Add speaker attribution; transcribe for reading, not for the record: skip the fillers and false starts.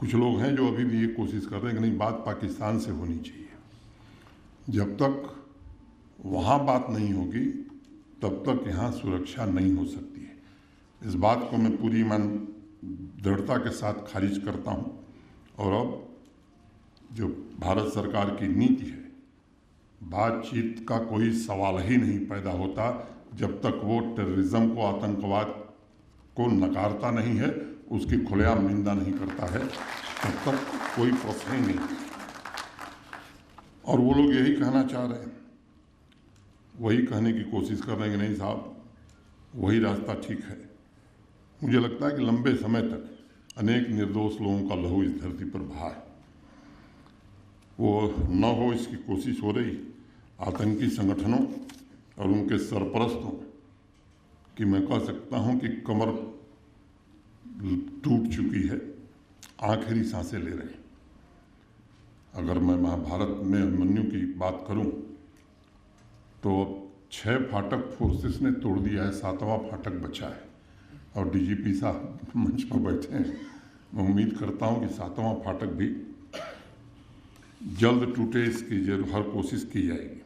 Speaker 1: कुछ लोग हैं जो अभी भी ये कोशिश कर रहे हैं कि नहीं, बात पाकिस्तान से होनी चाहिए। जब तक वहाँ बात नहीं होगी तब तक यहाँ सुरक्षा नहीं हो सकती है। इस बात को मैं पूरी दृढ़ता के साथ खारिज करता हूँ। और अब जो भारत सरकार की नीति है, बातचीत का कोई सवाल ही नहीं पैदा होता जब तक वो टेररिज्म को, आतंकवाद को नकारता नहीं है, उसकी खुलेआम निंदा नहीं करता है, तब तक कोई प्रश्न ही नहीं। और वो लोग यही कहना चाह रहे हैं, वही कहने की कोशिश कर रहे हैं कि नहीं साहब, वही रास्ता ठीक है। मुझे लगता है कि लंबे समय तक अनेक निर्दोष लोगों का लहू इस धरती पर बहा है। वो न हो इसकी कोशिश हो रही। आतंकी संगठनों और उनके सरपरस्तों की मैं कह सकता हूं कि कमर टूट चुकी है, आखिरी सांसें ले रहे हैं। अगर मैं महाभारत में अभिमन्यु की बात करूं तो 6 फाटक फोर्सेस ने तोड़ दिया है, 7वां फाटक बचा है। और डीजीपी साहब मंच पर बैठे हैं। मैं उम्मीद करता हूं कि 7वां फाटक भी जल्द टूटे, इसकी हर कोशिश की जाएगी।